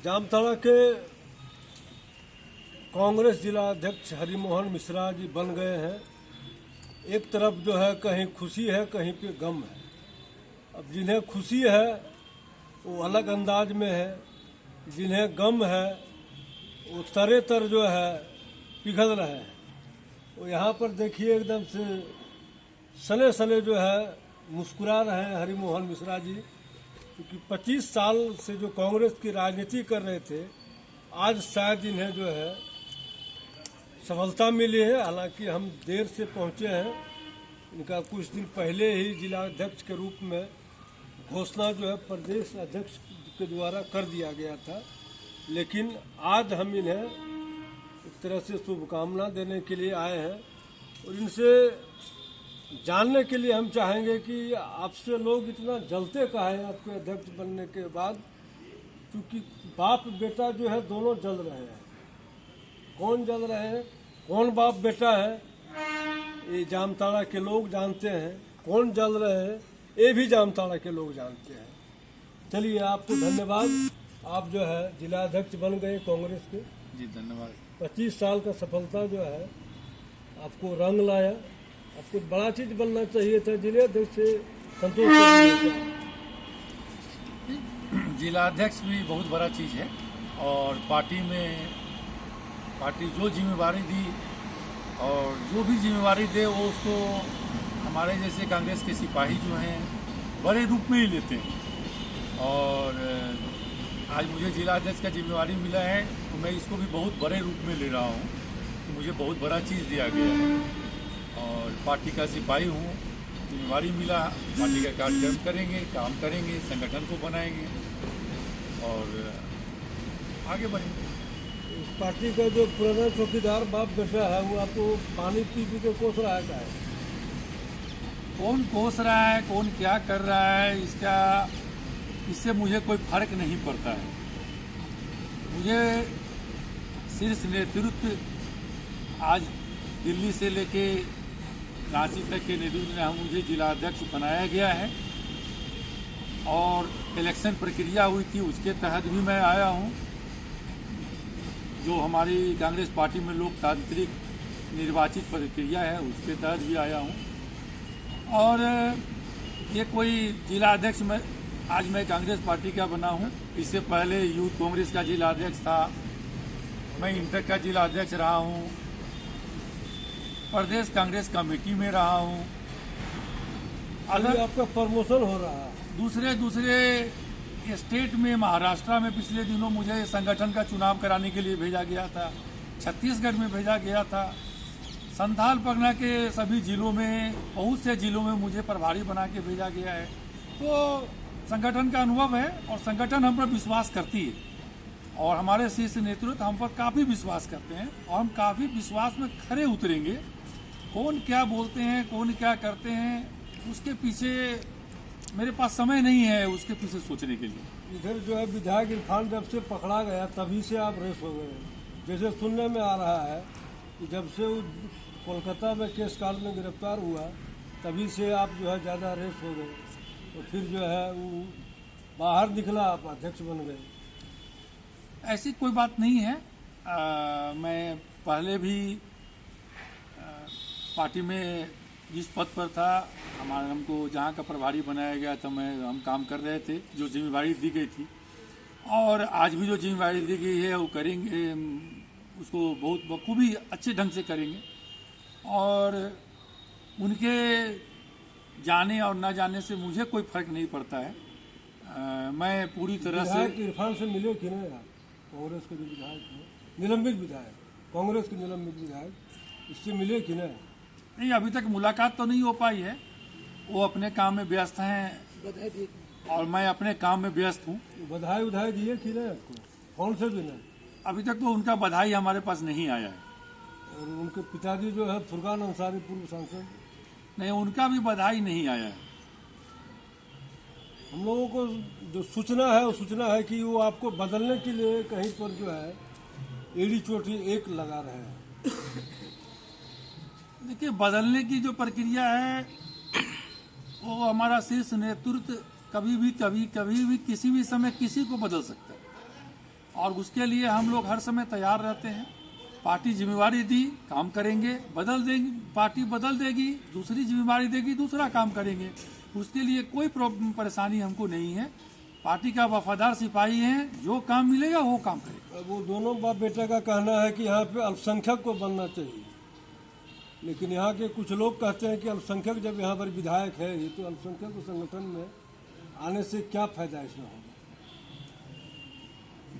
जामताड़ा के कांग्रेस जिला अध्यक्ष हरिमोहन मिश्रा जी बन गए हैं। एक तरफ जो है कहीं खुशी है, कहीं पे गम है। अब जिन्हें खुशी है वो अलग अंदाज में है, जिन्हें गम है वो तरे तर जो है पिघल रहे हैं। वो यहाँ पर देखिए एकदम से सने सने जो है मुस्कुरा रहे हैं हरिमोहन मिश्रा जी, क्योंकि 25 साल से जो कांग्रेस की राजनीति कर रहे थे, आज शायद इन्हें जो है सफलता मिली है। हालांकि हम देर से पहुंचे हैं, इनका कुछ दिन पहले ही जिला अध्यक्ष के रूप में घोषणा जो है प्रदेश अध्यक्ष के द्वारा कर दिया गया था, लेकिन आज हम इन्हें एक तरह से शुभकामना देने के लिए आए हैं और इनसे जानने के लिए हम चाहेंगे कि आपसे लोग इतना जलते का है आपके अध्यक्ष बनने के बाद, क्योंकि बाप बेटा जो है दोनों जल रहे हैं। कौन जल रहे हैं, कौन बाप बेटा है, ये जामताड़ा के लोग जानते हैं। कौन जल रहे हैं ये भी जामताड़ा के लोग जानते हैं। चलिए, आपको धन्यवाद। आप जो है जिला अध्यक्ष बन गए कांग्रेस के। जी धन्यवाद। 25 साल का सफलता जो है आपको रंग लाया। आपको बड़ा चीज बनना चाहिए था, जिले अध्यक्ष से संतोष जिला अध्यक्ष भी बहुत बड़ा चीज़ है और पार्टी जो जिम्मेवारी दी और जो भी जिम्मेवारी दे वो उसको हमारे जैसे कांग्रेस के सिपाही जो हैं बड़े रूप में ही लेते हैं। और आज मुझे जिला अध्यक्ष का जिम्मेवारी मिला है तो मैं इसको भी बहुत बड़े रूप में ले रहा हूँ कि मुझे बहुत बड़ा चीज़ दिया गया है और पार्टी का सिपाही हूँ। जिम्मेवारी मिला, पार्टी का कार्यक्रम करेंगे, काम करेंगे, संगठन को बनाएंगे और आगे बढ़ेंगे। पार्टी का जो पुराना चौकीदार बाप बेटा है वो आपको पानी पी के कोस रहा है। कौन कोस रहा है, कौन क्या कर रहा है, इससे मुझे कोई फर्क नहीं पड़ता है। मुझे शीर्ष नेतृत्व आज दिल्ली से लेके रांची तक के नेतृत्व ने मुझे जिला अध्यक्ष बनाया गया है और इलेक्शन प्रक्रिया हुई थी उसके तहत भी मैं आया हूं। जो हमारी कांग्रेस पार्टी में लोकतांत्रिक निर्वाचित प्रक्रिया है उसके तहत भी आया हूं और ये कोई जिला अध्यक्ष में आज मैं कांग्रेस पार्टी का बना हूं। इससे पहले यूथ कांग्रेस का जिला अध्यक्ष था, मैं इंटर का जिला अध्यक्ष रहा हूं, प्रदेश कांग्रेस कमेटी में रहा हूं। अलग आपका प्रमोशन हो रहा है दूसरे स्टेट में, महाराष्ट्र में पिछले दिनों मुझे संगठन का चुनाव कराने के लिए भेजा गया था, छत्तीसगढ़ में भेजा गया था, संथाल परगना के सभी जिलों में, बहुत से जिलों में मुझे प्रभारी बना के भेजा गया है। तो संगठन का अनुभव है और संगठन हम पर विश्वास करती है और हमारे शीर्ष नेतृत्व हम पर काफ़ी विश्वास करते हैं और हम काफ़ी विश्वास में खरे उतरेंगे। कौन क्या बोलते हैं, कौन क्या करते हैं, उसके पीछे मेरे पास समय नहीं है उसके पीछे सोचने के लिए। इधर जो है विधायक इरफान जब से पकड़ा गया तभी से आप रेस हो गए। जैसे सुनने में आ रहा है कि जब से वो कोलकाता में केस काल में गिरफ्तार हुआ तभी से आप जो है ज़्यादा रेस हो गए और फिर जो है वो बाहर निकला, आप अध्यक्ष बन गए। ऐसी कोई बात नहीं है। मैं पहले भी पार्टी में जिस पद पर था, हमको जहाँ का प्रभारी बनाया गया था हम काम कर रहे थे, जो जिम्मेवारी दी गई थी और आज भी जो जिम्मेवारी दी गई है वो करेंगे, उसको बहुत बखूबी अच्छे ढंग से करेंगे और उनके जाने और ना जाने से मुझे कोई फर्क नहीं पड़ता है। मैं पूरी तरह से इरफान से मिले कि नहीं आप? कांग्रेस के जो विधायक हैं, निलंबित विधायक, कांग्रेस के निलंबित विधायक, इससे मिले कि नहीं? नहीं, अभी तक मुलाकात तो नहीं हो पाई है। वो अपने काम में व्यस्त हैं और मैं अपने काम में व्यस्त हूँ। बधाई उधाई दिए कि नहीं आपको? कौन से दिन? अभी तक तो उनका बधाई हमारे पास नहीं आया है। और उनके पिताजी जो है फुरकान अंसारी, पूर्व सांसद, नहीं, उनका भी बधाई नहीं आया है। हम लोगों को जो सूचना है वो सूचना है कि वो आपको बदलने के लिए कहीं पर जो है एड़ी चोटी एक लगा रहे हैं। देखिए, बदलने की जो प्रक्रिया है वो हमारा शीर्ष नेतृत्व कभी भी किसी भी समय किसी को बदल सकता है। और उसके लिए हम लोग हर समय तैयार रहते हैं। पार्टी जिम्मेवारी दी, काम करेंगे, बदल देगी पार्टी, बदल देगी, दूसरी जिम्मेवारी देगी, दूसरा काम करेंगे। उसके लिए कोई परेशानी हमको नहीं है। पार्टी का वफादार सिपाही हैं, जो काम मिलेगा वो काम करेगा। वो दोनों बाप बेटा का कहना है कि यहाँ पे अल्पसंख्यक को बनना चाहिए, लेकिन यहाँ के कुछ लोग कहते हैं कि अल्पसंख्यक जब यहाँ पर विधायक है ही, तो अल्पसंख्यक को संगठन में आने से क्या फायदा इसमें होगा।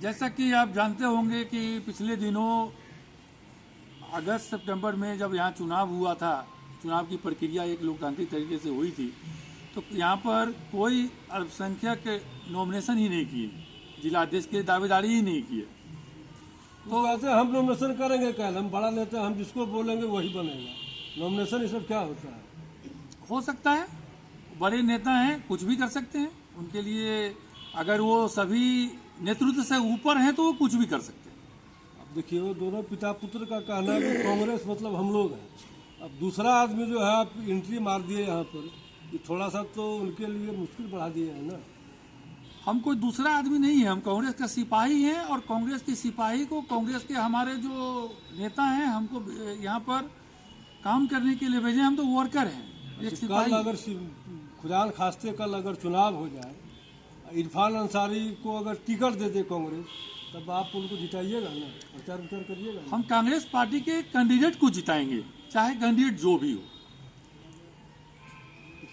जैसा कि आप जानते होंगे कि पिछले दिनों अगस्त सितंबर में जब यहाँ चुनाव हुआ था, चुनाव की प्रक्रिया एक लोकतांत्रिक तरीके से हुई थी, तो यहाँ पर कोई अल्पसंख्यक नॉमिनेशन ही नहीं किए, जिलाध्यक्ष की दावेदारी ही नहीं किए। तो कहते हैं हम नॉमिनेशन करेंगे, कल हम बड़ा नेता, हम जिसको बोलेंगे वही बनेगा। नॉमिनेशन ये सब क्या होता है? हो सकता है, बड़े नेता हैं, कुछ भी कर सकते हैं। उनके लिए अगर वो सभी नेतृत्व से ऊपर हैं तो वो कुछ भी कर सकते हैं। अब देखिए, वो दोनों पिता पुत्र का कहना है कि कांग्रेस मतलब हम लोग हैं। अब दूसरा आदमी जो है आप एंट्री मार दिए यहाँ पर, ये थोड़ा सा तो उनके लिए मुश्किल बढ़ा दिए है ना। हम कोई दूसरा आदमी नहीं है, हम कांग्रेस का सिपाही हैं और कांग्रेस के सिपाही को कांग्रेस के हमारे जो नेता हैं हमको यहाँ पर काम करने के लिए भेजे। हम तो वर्कर हैं, एक सिपाही। कल अगर खुदान खास्ते कल अगर चुनाव हो जाए, इरफान अंसारी को अगर टिकट दे दे कांग्रेस, तब आप उनको जिताइएगा ना, प्रचार प्रचार करिएगा। हम कांग्रेस पार्टी के कैंडिडेट को जिताएंगे, चाहे कैंडिडेट जो भी हो।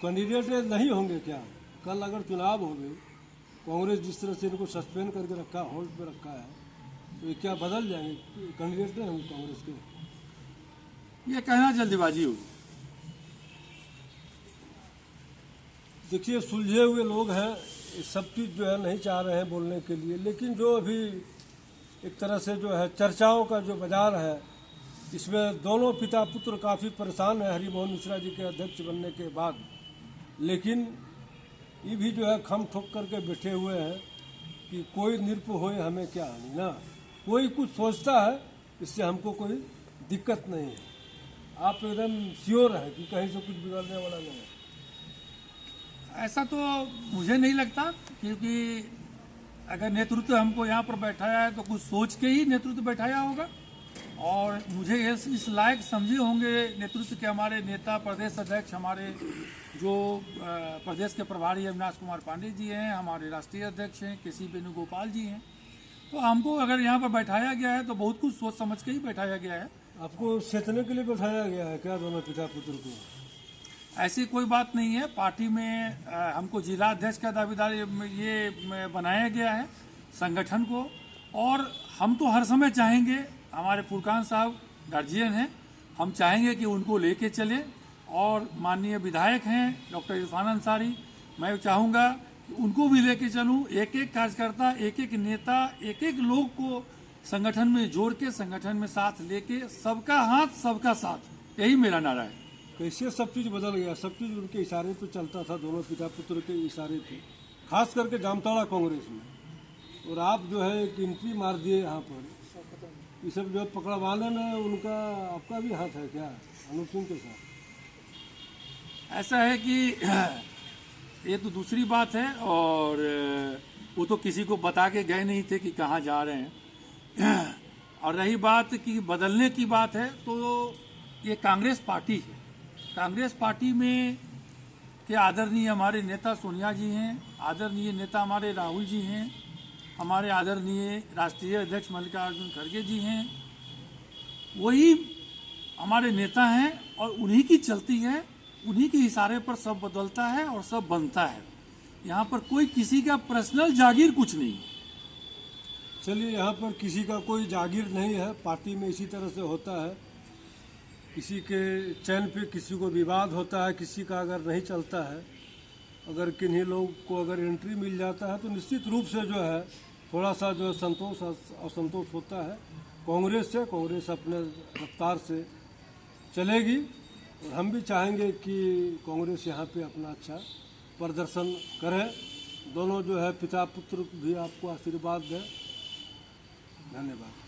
कैंडिडेट नहीं होंगे क्या? कल अगर चुनाव हो गए, कांग्रेस जिस तरह से इनको सस्पेंड करके रखा, होल्ड पे रखा है, तो ये क्या बदल जाएंगे? कैंडिडेट नहीं होंगे कांग्रेस के? ये कहना जल्दीबाजी होगी। देखिए, सुलझे हुए लोग हैं, ये सब चीज़ जो है नहीं चाह रहे हैं बोलने के लिए, लेकिन जो अभी एक तरह से जो है चर्चाओं का जो बाजार है, इसमें दोनों पिता पुत्र काफ़ी परेशान है हरिमोहन मिश्रा जी के अध्यक्ष बनने के बाद। लेकिन ये भी जो है खम ठोक करके बैठे हुए हैं कि कोई निरप होए हमें क्या हानि ना। कोई कुछ सोचता है, इससे हमको कोई दिक्कत नहीं है। आप एकदम श्योर हैं कि कहीं से कुछ बिगड़ने वाला नहीं है? ऐसा तो मुझे नहीं लगता, क्योंकि अगर नेतृत्व हमको यहाँ पर बैठाया है तो कुछ सोच के ही नेतृत्व बैठाया होगा। और मुझे इस लायक समझे होंगे नेतृत्व के हमारे नेता, प्रदेश अध्यक्ष, हमारे जो प्रदेश के प्रभारी अविनाश कुमार पांडे जी हैं, हमारे राष्ट्रीय अध्यक्ष हैं केसी वेणुगोपाल जी हैं। तो हमको अगर यहाँ पर बैठाया गया है तो बहुत कुछ सोच समझ के ही बैठाया गया है। आपको सेचने के लिए बैठाया गया है क्या दोनों पिता पुत्र को? ऐसी कोई बात नहीं है। पार्टी में हमको जिला अध्यक्ष का दावेदार ये बनाया गया है संगठन को, और हम तो हर समय चाहेंगे, हमारे फुरकान साहब गार्जियन हैं, हम चाहेंगे कि उनको लेके चले। और माननीय विधायक हैं डॉक्टर इरफान अंसारी, मैं चाहूँगा कि उनको भी लेके चलूँ। एक एक कार्यकर्ता, एक एक नेता, एक एक लोग को संगठन में जोड़ के, संगठन में साथ लेके, सबका हाथ सबका साथ, यही मेरा नारा है। कैसे सब चीज़ बदल गया? सब चीज़ उनके इशारे पे चलता था, दोनों पिता पुत्र के इशारे पे, खास करके जामताड़ा कांग्रेस में। और आप जो है एक एंट्री मार दिए यहाँ पर, ये सब जो पकड़वाने में उनका आपका भी हाथ है क्या अनूप सिंह के साथ? ऐसा है कि ये तो दूसरी बात है, और वो तो किसी को बता के गए नहीं थे कि कहाँ जा रहे हैं। और रही बात कि बदलने की बात है, तो ये कांग्रेस पार्टी है। कांग्रेस पार्टी में के आदरणीय हमारे नेता सोनिया जी हैं, आदरणीय नेता हमारे राहुल जी हैं, हमारे आदरणीय राष्ट्रीय अध्यक्ष मल्लिकार्जुन खड़गे जी हैं, वही हमारे नेता हैं। और उन्हीं की चलती है, उन्हीं के इशारे पर सब बदलता है और सब बनता है। यहाँ पर कोई किसी का पर्सनल जागीर कुछ नहीं। चलिए, यहाँ पर किसी का कोई जागीर नहीं है, पार्टी में इसी तरह से होता है। किसी के चयन पे किसी को विवाद होता है, किसी का अगर नहीं चलता है, अगर किन्हीं लोग को अगर एंट्री मिल जाता है तो निश्चित रूप से जो है थोड़ा सा जो संतोष असंतोष होता है। कांग्रेस से, कांग्रेस अपने रफ्तार से चलेगी, और हम भी चाहेंगे कि कांग्रेस यहाँ पे अपना अच्छा प्रदर्शन करे। दोनों जो है पिता पुत्र भी आपको आशीर्वाद दें। धन्यवाद।